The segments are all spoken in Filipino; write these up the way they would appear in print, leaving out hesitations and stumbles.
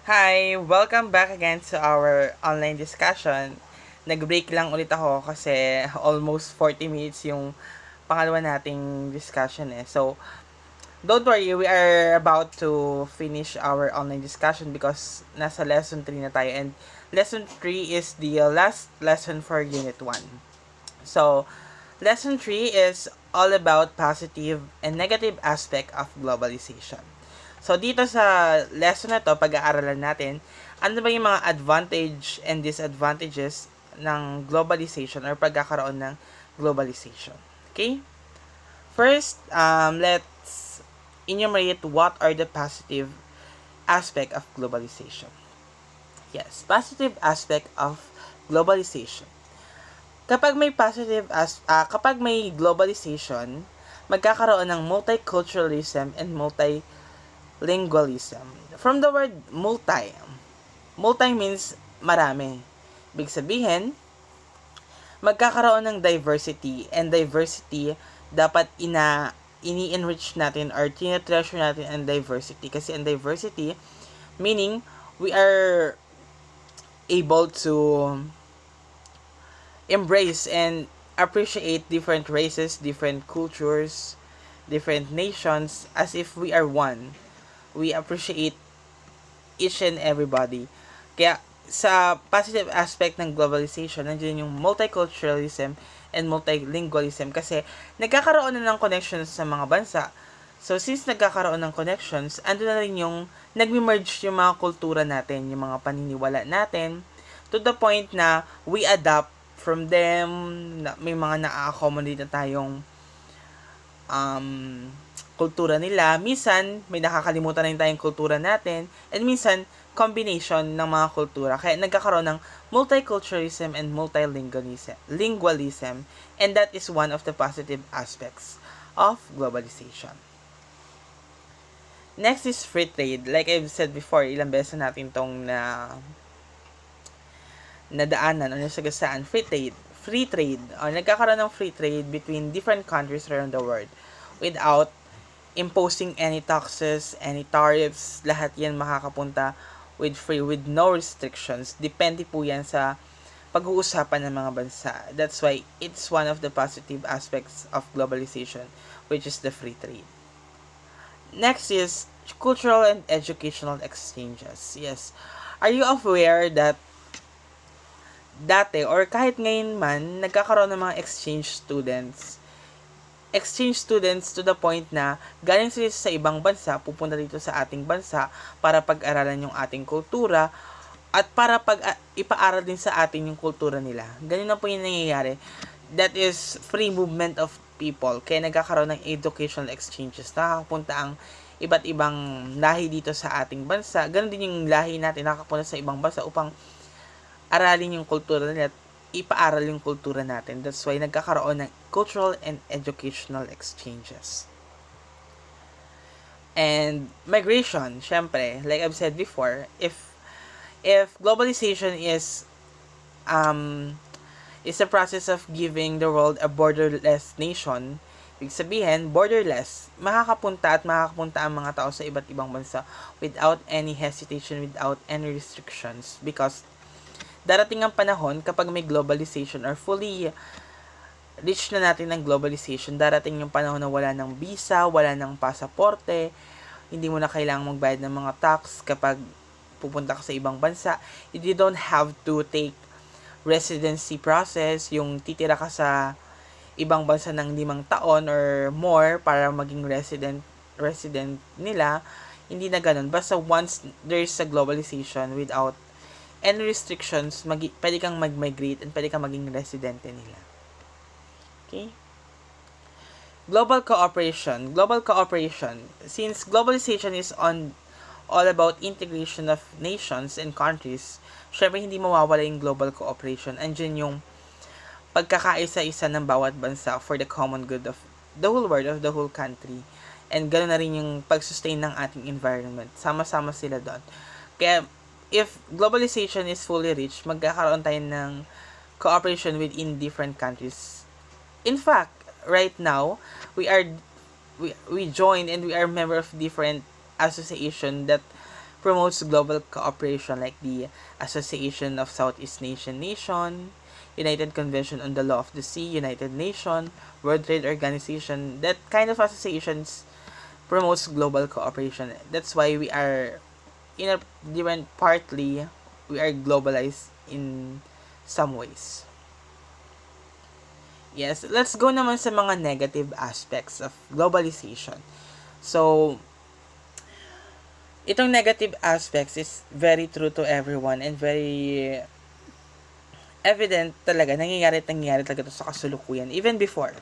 Hi! Welcome back again to our online discussion. Nag-break lang ulit ako kasi almost 40 minutes yung pangalawa nating discussion eh. So, don't worry, we are about to finish our online discussion because nasa lesson 3 na tayo and lesson 3 is the last lesson for unit 1. So, lesson 3 is all about positive and negative aspect of globalization. So, dito sa lesson na to, pag-aaralan natin, ano ba yung mga advantage and disadvantages ng globalization or pagkakaroon ng globalization. Okay? First, let's enumerate what are the positive aspect of globalization. Yes, positive aspect of globalization. Kapag may globalization, magkakaroon ng multiculturalism and multilingualism. From the word multi means marami. Ibig sabihin, magkakaroon ng diversity and diversity dapat ini-enrich natin or tinetreasure natin ang diversity kasi ang diversity meaning we are able to embrace and appreciate different races, different cultures, different nations as if we are one. We appreciate each and everybody. Kaya sa positive aspect ng globalization, nandiyan yung multiculturalism and multilingualism kasi nagkakaroon na ng connections sa mga bansa. So, since nagkakaroon ng connections, ando na rin yung nagme-merge yung mga kultura natin, yung mga paniniwala natin, to the point na we adapt from them, na may mga na-accommodate na tayong um, kultura nila. Minsan, may nakakalimutan na rin tayong kultura natin. And minsan, combination ng mga kultura. Kaya nagkakaroon ng multiculturalism and multilingualism. And that is one of the positive aspects of globalization. Next is free trade. Like I've said before, ilang beses natin tong nadaanan o nasagasaan. Free trade. O nagkakaroon ng free trade between different countries around the world without imposing any taxes, any tariffs, lahat yan makakapunta with no restrictions. Depende po yan sa pag-uusapan ng mga bansa. That's why it's one of the positive aspects of globalization, which is the free trade. Next is cultural and educational exchanges. Yes. Are you aware that dati or kahit ngayon man, nagkakaroon ng mga exchange students to the point na galing sila sa ibang bansa, pupunta dito sa ating bansa para pag-aralan yung ating kultura at para ipaaral din sa atin yung kultura nila. Ganun na po yung nangyayari. That is free movement of people. Kaya nagkakaroon ng educational exchanges. Nakakapunta ang iba't ibang lahi dito sa ating bansa. Ganun din yung lahi natin nakakapunta sa ibang bansa upang aralin yung kultura nila at ipaaral yung kultura natin. That's why nagkakaroon ng cultural and educational exchanges. And migration, syempre, like I've said before, if globalization is a process of giving the world a borderless nation, ibig sabihin, borderless, makakapunta ang mga tao sa iba't ibang bansa without any hesitation, without any restrictions because darating ang panahon kapag may globalization or fully reach na natin ng globalization, darating yung panahon na wala ng visa, wala ng pasaporte, hindi mo na kailangang magbayad ng mga tax kapag pupunta ka sa ibang bansa. You don't have to take residency process, yung titira ka sa ibang bansa ng 5 taon or more para maging resident nila. Hindi na ganun. Basta once there's a globalization without any restrictions, pwede kang mag-migrate and pwede kang maging residente nila. Okay? Global cooperation. Since globalization is all about integration of nations and countries, syempre hindi mawawala yung global cooperation. Andiyan yung pagkakaisa-isa ng bawat bansa for the common good of the whole world, of the whole country. And ganoon na rin yung pag-sustain ng ating environment. Sama-sama sila doon. Kaya, if globalization is fully reached, magkakaroon tayo ng cooperation within different countries. In fact, right now, we join and we are member of different association that promotes global cooperation like the Association of Southeast Asian Nation, United Convention on the Law of the Sea, United Nation, World Trade Organization. That kind of associations promotes global cooperation. That's why we are in a different partly we are globalized in some ways. Yes, let's go naman sa mga negative aspects of globalization. So, itong negative aspects is very true to everyone and very evident talaga, nangyayari talaga to sa kasulukuyan, even before.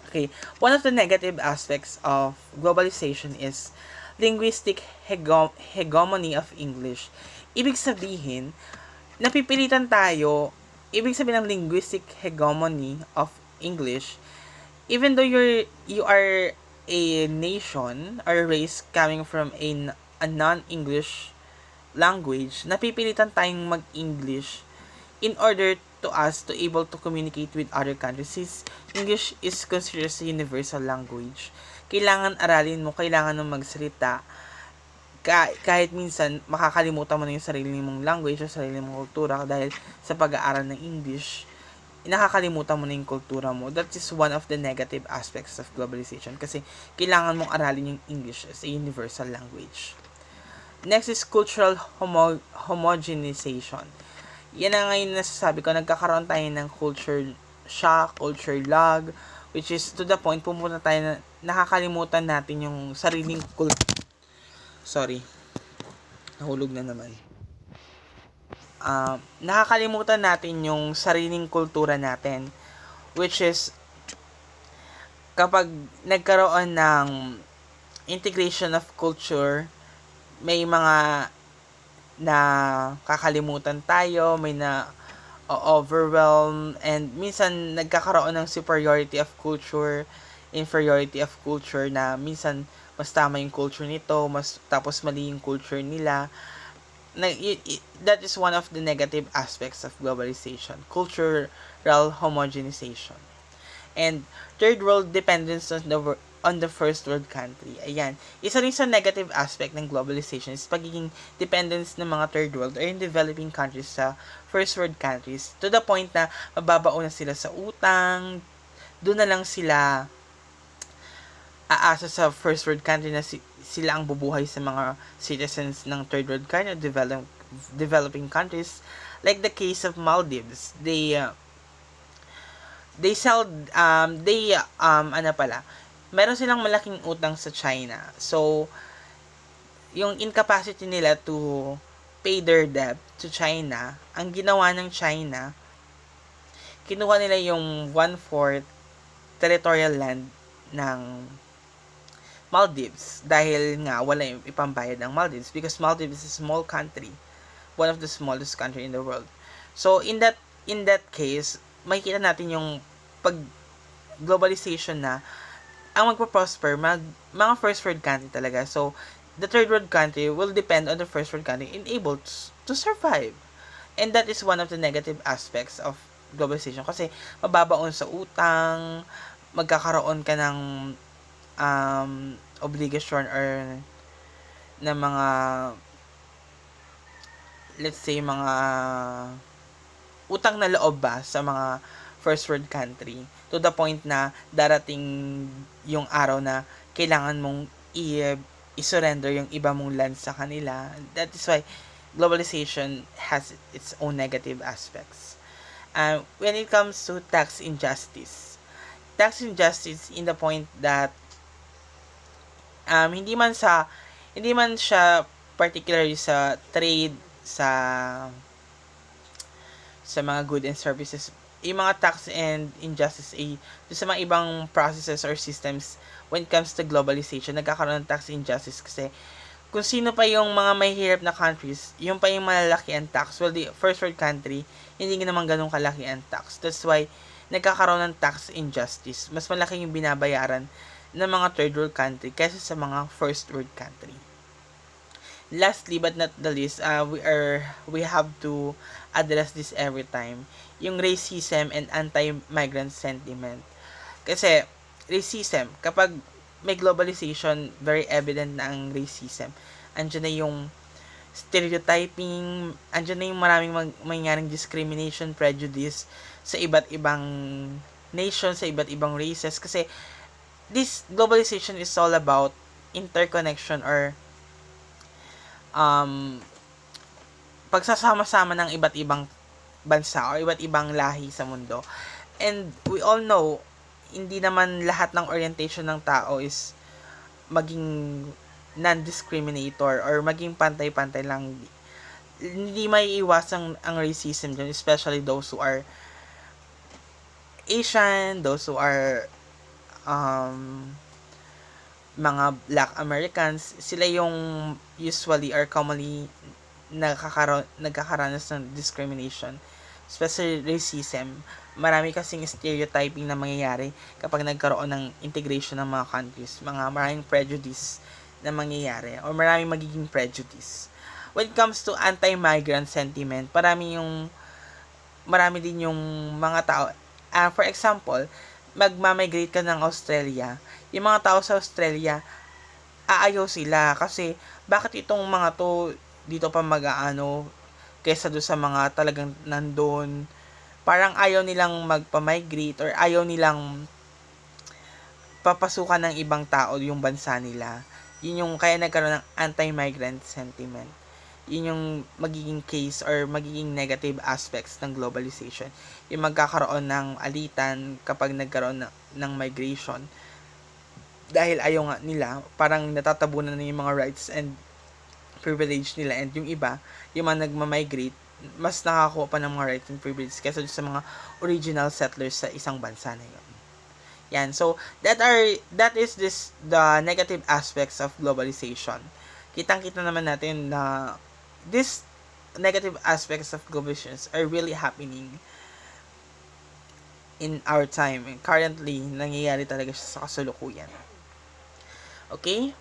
Okay, one of the negative aspects of globalization is linguistic hegemony of English. Ibig sabihin, napipilitan tayo, ibig sabihin ng linguistic hegemony of English, even though you are a nation or race coming from a non-English language, napipilitan tayong mag-English in order to us to able to communicate with other countries. Since English is considered as a universal language, kailangan aralin mo, kailangan mo magsalita, kahit minsan makakalimutan mo na yung sarili mong language o sarili mong kultura dahil sa pag-aaral ng English, nakakalimutan mo na yung kultura mo. That is one of the negative aspects of globalization kasi kailangan mong aralin yung English as a universal language. Next is cultural homogenization. Yan na ngayon nasasabi ko, nagkakaroon tayo ng culture shock, culture lag, which is to the point, pumunta tayo na nakakalimutan natin yung sariling Sorry, nahulog na naman. Nakakalimutan natin yung sariling kultura natin, which is kapag nagkaroon ng integration of culture, may mga na kakalimutan tayo, may na overwhelm, and minsan nagkakaroon ng superiority of culture, inferiority of culture, na minsan mas tama yung culture nito, tapos mali yung culture nila. That is one of the negative aspects of globalization, cultural homogenization. And third world dependence on the first world country. Ayan. Isa rin sa negative aspect ng globalization is pagiging dependence ng mga third world or in developing countries sa first world countries to the point na mababao na sila sa utang, doon na lang sila aasa sa first world country na sila ang bubuhay sa mga citizens ng third world country, developing countries. Like the case of Maldives, meron silang malaking utang sa China. So, yung incapacity nila to pay their debt to China, ang ginawa ng China, kinuha nila yung 1/4 territorial land ng Maldives dahil nga wala yung ipambayad ng Maldives because Maldives is a small country, one of the smallest country in the world. So in that case, makikita natin yung pag globalization na ang magpo-prosper mga first world country talaga. So the third world country will depend on the first world country and able to survive. And that is one of the negative aspects of globalization kasi mababaon sa utang, magkakaroon ka ng obligation or na mga, let's say, mga utang na loob ba sa mga first world country to the point na darating yung araw na kailangan mong i-surrender yung iba mong land sa kanila. That is why globalization has its own negative aspects. When it comes to tax injustice in the point that hindi man siya particularly sa trade, sa mga goods and services, yung mga tax and injustice sa mga ibang processes or systems. When it comes to globalization, nagkakaroon ng tax injustice kasi kung sino pa yung mga mahihirap na countries, yung pa yung malalaki ang tax. Well, the first world country, hindi naman ganun kalaki ang tax. That's why nagkakaroon ng tax injustice. Mas malaki yung binabayaran ng mga third world country kaysa sa mga first world country. Lastly but not the least, we have to address this every time, yung racism and anti-migrant sentiment. Kasi racism, kapag may globalization, very evident na ang racism. andyan na yung stereotyping, andyan na yung maraming mangyaring discrimination, prejudice sa iba't ibang nation, sa iba't ibang races. Kasi this globalization is all about interconnection or um, pagsasama-sama ng iba't ibang bansa o iba't ibang lahi sa mundo. And we all know, hindi naman lahat ng orientation ng tao is maging non-discriminator or maging pantay-pantay lang. Hindi may iwasan ang racism dyan, especially those who are Asian, those who are mga Black Americans. Sila yung usually or commonly nagkakaranas ng discrimination, especially racism. Marami kasing stereotyping na mangyayari kapag nagkaroon ng integration ng mga countries. Maraming prejudice na mangyayari or maraming magiging prejudice. When it comes to anti-migrant sentiment, marami din yung mga tao. For example, magmamigrate ka ng Australia, yung mga tao sa Australia, aayaw sila kasi bakit itong mga to dito pa mag-aano kaysa do sa mga talagang nandun. Parang ayaw nilang magpa-migrate or ayaw nilang papasukan ng ibang tao yung bansa nila. Yun yung kaya nagkaroon ng anti-migrant sentiment. Yun yung magiging case or magiging negative aspects ng globalization. Yung magkakaroon ng alitan kapag nagkaroon ng migration. Dahil ayaw nga nila, parang natatabunan na yung mga rights and privilege nila, and yung iba, yung mga nagmamigrate, mas nakakuha pa ng mga rights and privilege kaysa sa mga original settlers sa isang bansa na yun. Yan. So, that is the negative aspects of globalization. Kitang-kita naman natin na these negative aspects of globalization are really happening in our time. And currently, nangyayari talaga siya sa kasalukuyan. Okay?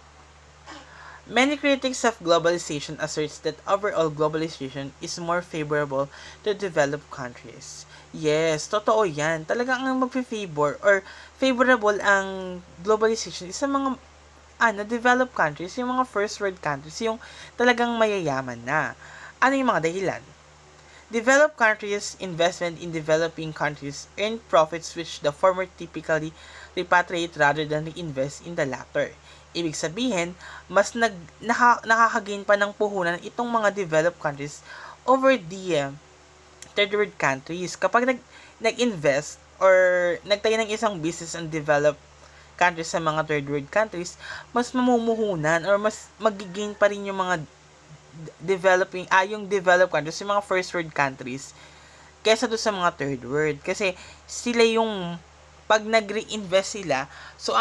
Many critics of globalization asserts that overall globalization is more favorable to developed countries. Yes, totoo yan. Talagang ang magfe-favor or favorable ang globalization is sa mga developed countries, yung mga first world countries, yung talagang mayayaman na. Ano yung mga dahilan? Developed countries' investment in developing countries earn profits which the former typically repatriate rather than reinvest in the latter. Ibig sabihin, mas nakakagain pa ng puhunan itong mga developed countries over the third world countries. Kapag nag-invest or nagtayo ng isang business ang developed countries sa mga third world countries, mas mamumuhunan or mas magigain pa rin yung mga yung developed countries, yung mga first world countries, kesa doon sa mga third world. Kasi sila yung, pag nag-reinvest sila, so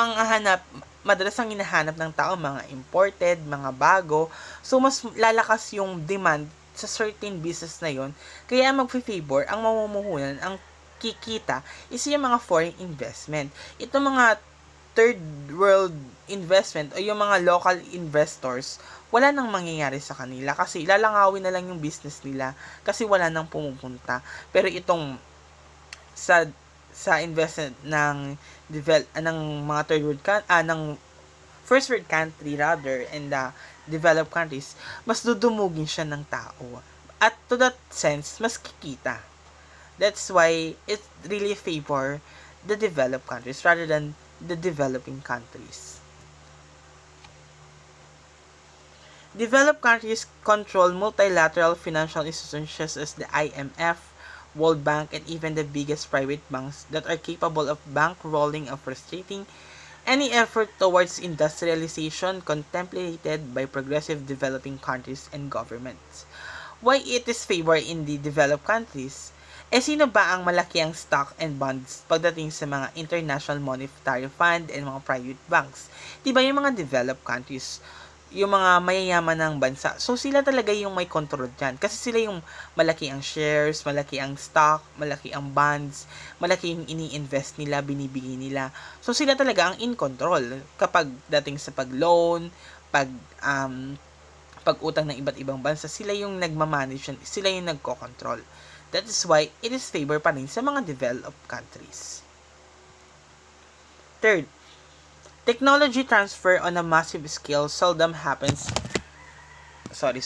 madalas ang hinahanap ng tao, mga imported, mga bago, so mas lalakas yung demand sa certain business na yon. Kaya magfi-favor, ang mamumuhunan, ang kikita, is yung mga foreign investment. Ito mga third world investment o yung mga local investors, wala nang mangyayari sa kanila kasi lalangawin na lang yung business nila kasi wala nang pumupunta. Pero itong sa investment ng mga third world ng first world country rather and the developed countries, mas dudumugin siya ng tao. At to that sense, mas kikita. That's why it really favor the developed countries rather than the developing countries. Developed countries control multilateral financial institutions such as the IMF, World Bank, and even the biggest private banks that are capable of bankrolling and frustrating any effort towards industrialization contemplated by progressive developing countries and governments. Why it is favored in the developed countries? Sino ba ang malaki ang stock and bonds pagdating sa mga International Monetary Fund and mga private banks? Diba yung mga developed countries, yung mga mayayaman ng bansa, so sila talaga yung may control dyan. Kasi sila yung malaki ang shares, malaki ang stock, malaki ang bonds, malaki yung ini-invest nila, binibigay nila. So sila talaga ang in control kapag dating sa pag-loan, pag-utang ng iba't ibang bansa, sila yung nagmamanage, sila yung nagko-control. That is why it is favor pa rin sa mga developed countries. Third, technology transfer on a massive scale seldom happens Sorry.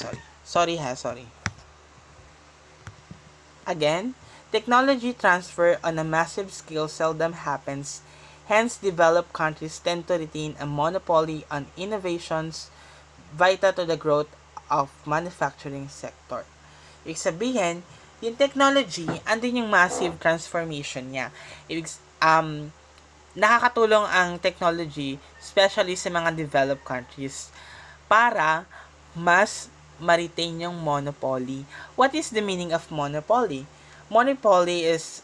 Again, technology transfer on a massive scale seldom happens. Hence, developed countries tend to retain a monopoly on innovations vital to the growth of manufacturing sector. Ibig sabihin, yung technology, andun yung massive transformation niya. Nakakatulong ang technology, especially sa mga developed countries, para mas ma-retain yung monopoly. What is the meaning of monopoly? Monopoly is,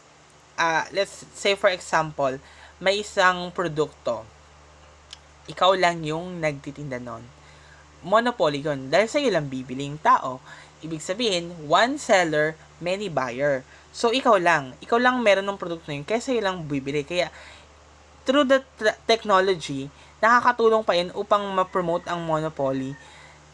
let's say for example, may isang produkto. Ikaw lang yung nagtitinda nun. Monopoly yun. Dahil sa'yo lang bibiling tao. Ibig sabihin, one seller, many buyer. So, ikaw lang meron ng produkto yun, kaya sa'yo lang bibili. Kaya, through the technology, nakakatulong pa yun upang ma-promote ang monopoly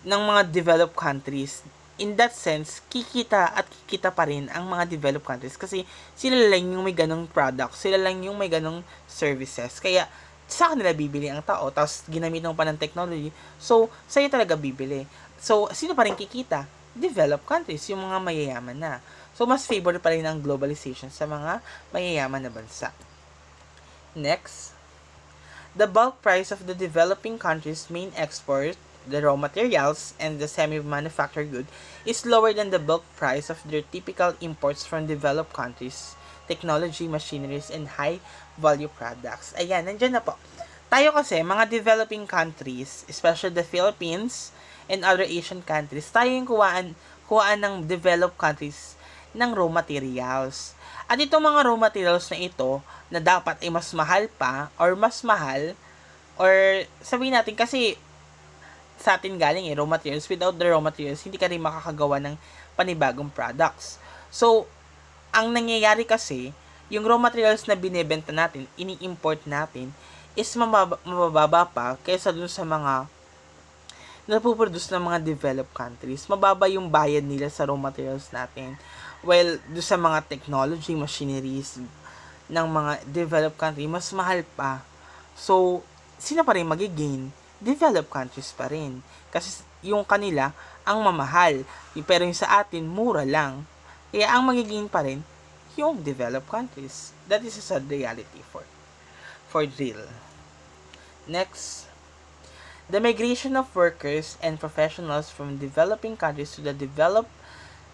ng mga developed countries. In that sense, kikita pa rin ang mga developed countries kasi sila lang yung may ganong product, sila lang yung may ganong services. Kaya, sa kanila bibili ang tao, tapos ginamit mo pa ng technology, so, sa'yo talaga bibili. So, sino pa rin kikita? Developed countries, yung mga mayayaman na. So, mas favor pa rin ang globalization sa mga mayayaman na bansa. Next, the bulk price of the developing countries' main export, the raw materials, and the semi-manufactured good, is lower than the bulk price of their typical imports from developed countries, technology, machineries, and high-value products. Ayan, nandyan na po. Tayo kasi, mga developing countries, especially the Philippines and other Asian countries, tayo yung kuhaan ng developed countries ng raw materials. At itong mga raw materials na ito, na dapat ay mas mahal pa, or sabihin natin kasi sa atin galing raw materials, without the raw materials, hindi ka rin makakagawa ng panibagong products. So, ang nangyayari kasi, yung raw materials na binebenta natin, ini-import natin, is mabababa pa kaysa dun sa mga napuproduce ng mga developed countries. Mababa yung bayad nila sa raw materials natin. Well, dun sa mga technology, machineries, ng mga developed country, mas mahal pa. So, sino pa rin magigain? Developed countries pa rin. Kasi yung kanila, ang mamahal. Pero yung sa atin, mura lang. Kaya ang magigain pa rin, yung developed countries. That is a sad reality for real. Next, the migration of workers and professionals from developing countries to the developed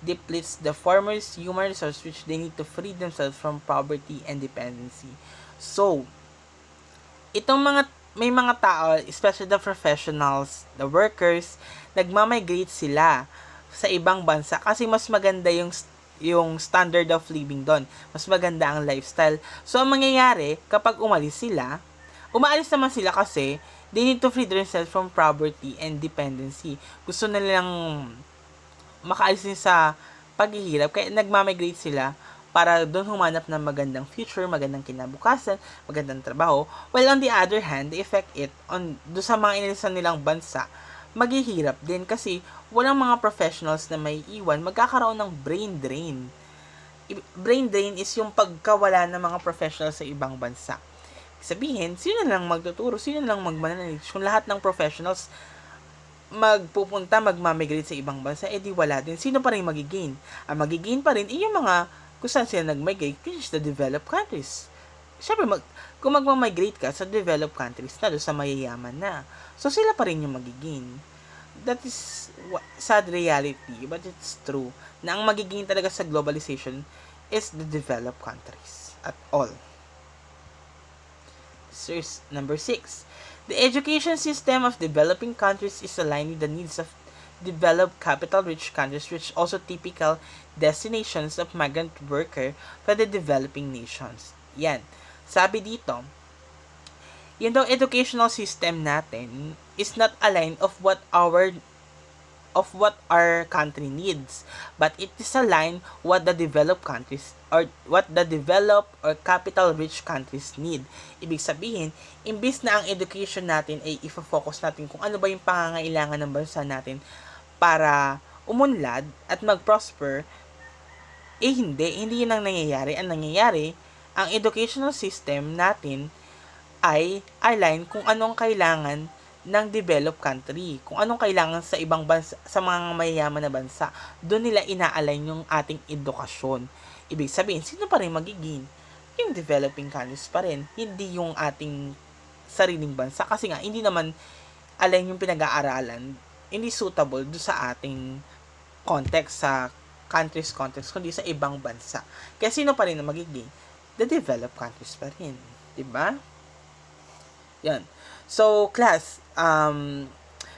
depletes the former's human resource which they need to free themselves from poverty and dependency. So, may mga tao, especially the professionals, the workers, nagmamigrate sila sa ibang bansa kasi mas maganda yung standard of living doon. Mas maganda ang lifestyle. So, ang mangyayari, kapag umaalis naman sila kasi they need to free themselves from poverty and dependency. Gusto nilang makaalis din sa paghihirap, kaya nagmamigrate sila para doon humanap ng magandang future, magandang kinabukasan, magandang trabaho. While on the other hand, the effect doon sa mga inilisan nilang bansa, maghihirap din kasi walang mga professionals na may iwan, magkakaroon ng brain drain. Brain drain is yung pagkawala ng mga professionals sa ibang bansa. Sabihin, sino lang magtuturo, sino lang magmanage, kung lahat ng professionals magmamigrate sa ibang bansa, edi wala din. Sino pa rin magigain? Ang magigain pa rin, yung mga kung saan sila nag-migrate, which is the developed countries. Siyempre, kung magmamigrate ka sa developed countries na, doon sa mayayaman na, so sila pa rin yung magigain. That is sad reality, but it's true, na ang magigain talaga sa globalization is the developed countries at all. Source number 6. The education system of developing countries is aligned with the needs of developed capital-rich countries, which also typical destinations of migrant worker for the developing nations. Yan. Sabi dito, yung daw educational system natin is not aligned of what our country needs, but it is aligned what the developed countries or what the developed or capital-rich countries need. Ibig sabihin, imbis na ang education natin ay ifo-focus natin kung ano ba yung pangangailangan ng bansa natin para umunlad at mag-prosper, hindi yun ang nangyayari. Ang nangyayari, ang educational system natin ay align kung anong kailangan ng developed country. Kung anong kailangan sa ibang bansa, sa mga mayayaman na bansa, doon nila inaalign yung ating edukasyon. Ibig sabihin, sino pa rin magiging? Yung developing countries pa rin, hindi yung ating sariling bansa. Kasi nga, hindi naman align yung pinag-aaralan, hindi suitable do sa ating context, sa country's context, kundi sa ibang bansa. Kaya sino pa rin na magiging? The developed countries pa rin. Diba? Yan. So, class,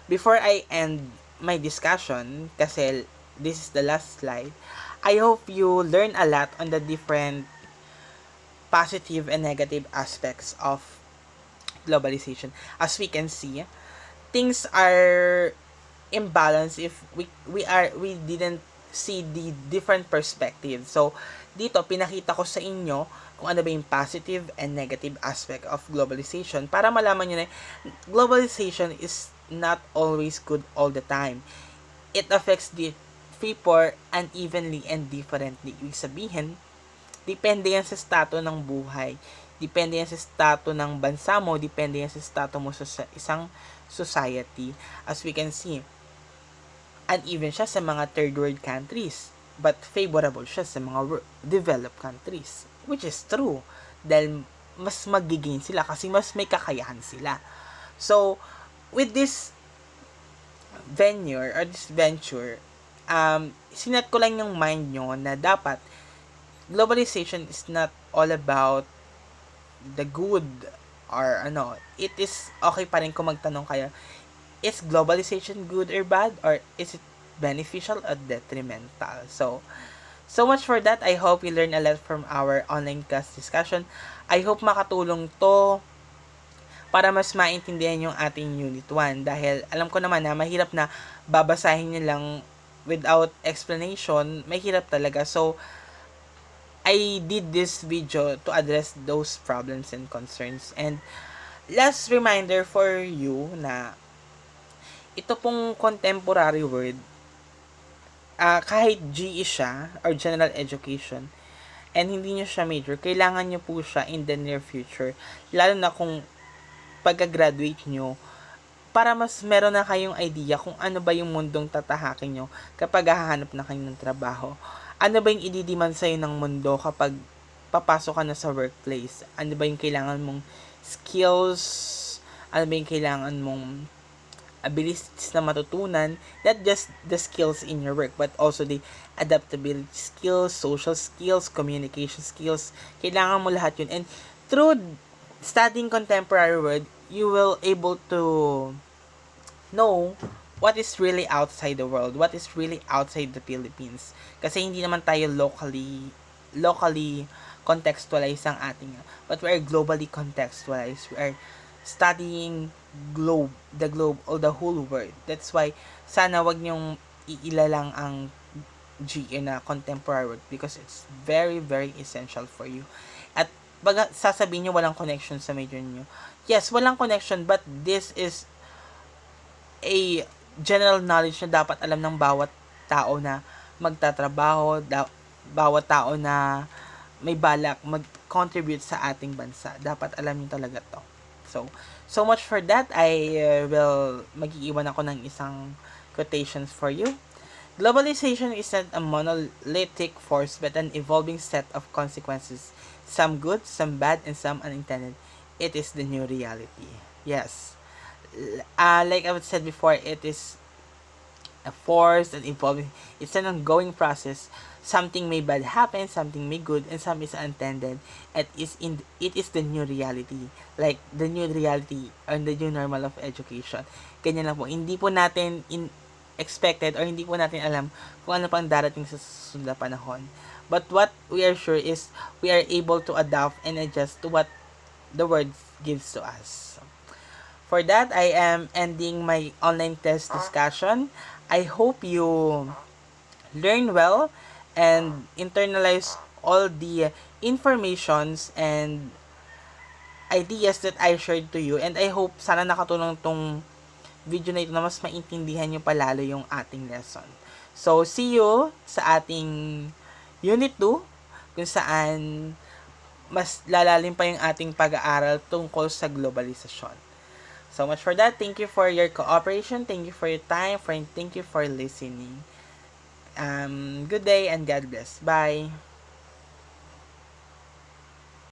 before I end my discussion, kasi this is the last slide, I hope you learn a lot on the different positive and negative aspects of globalization. As we can see, things are imbalanced if we didn't see the different perspective. So, dito pinakita ko sa inyo kung ano ba yung positive and negative aspect of globalization para malaman nyo na globalization is not always good all the time. It affects the people unevenly and differently. Ibig sabihin, depende yan sa stato ng buhay. Depende yan sa stato ng bansa mo. Depende yan sa stato mo sa isang society. As we can see, uneven siya sa mga third world countries. But favorable siya sa mga developed countries. Which is true. Dahil mas magiging sila kasi mas may kakayahan sila. So, with this venture, sinet ko lang yung mind nyo na dapat globalization is not all about the good or ano. It is okay pa rin kung magtanong kayo, is globalization good or bad? Or is it beneficial or detrimental? So much for that. I hope you learn a lot from our online class discussion. I hope makatulong to para mas maintindihan yung ating Unit 1. Dahil alam ko naman na mahirap na babasahin nyo lang without explanation. Mahirap talaga. So, I did this video to address those problems and concerns. And last reminder for you na ito pong contemporary word, kahit GE siya or General Education and hindi nyo siya major, kailangan nyo po siya in the near future. Lalo na kung pagka-graduate nyo, para mas meron na kayong idea kung ano ba yung mundong tatahakin nyo kapag hahanap na kayo ng trabaho. Ano ba yung ididemand sa'yo ng mundo kapag papasok ka na sa workplace? Ano ba yung kailangan mong skills? Ano ba yung kailangan mong abilities na matutunan? Not just the skills in your work, but also the adaptability skills, social skills, communication skills. Kailangan mo lahat yun. And through studying contemporary world, you will able to know what is really outside the world, what is really outside the Philippines. Kasi hindi naman tayo locally contextualized ang ating, but we are globally contextualized. We are studying the globe, or the whole world. That's why, sana wag niyong iilalang ang GE na contemporary world because it's very, very essential for you. At baga sasabihin niyo walang connection sa major niyo. Yes, walang connection, but this is a general knowledge na dapat alam ng bawat tao na magtatrabaho, bawat tao na may balak mag-contribute sa ating bansa. Dapat alam niyo talaga to. So much for that. I will mag-iiwan ako ng isang quotations for you. Globalization is not a monolithic force but an evolving set of consequences. Some good, some bad, and some unintended. It is the new reality. Yes. Like I said before, it is a force and evolving. It's an ongoing process. Something may bad happen, something may good, and some is unintended. It is the new reality. Like the new reality or the new normal of education. Ganyan lang po. Hindi po natin expected or hindi po natin alam kung ano pang darating sa susunod na panahon. But what we are sure is we are able to adapt and adjust to what the world gives to us. For that, I am ending my online test discussion. I hope you learn well and internalize all the informations and ideas that I shared to you. And I hope sana nakatulong tong video na ito na mas maintindihan nyo palalo yung ating lesson. So, see you sa ating Unit 2 kung saan mas lalalim pa yung ating pag-aaral tungkol sa globalisasyon. so much for that. Thank you for your cooperation. Thank you for your time. Thank you for listening. Good day and God bless. Bye.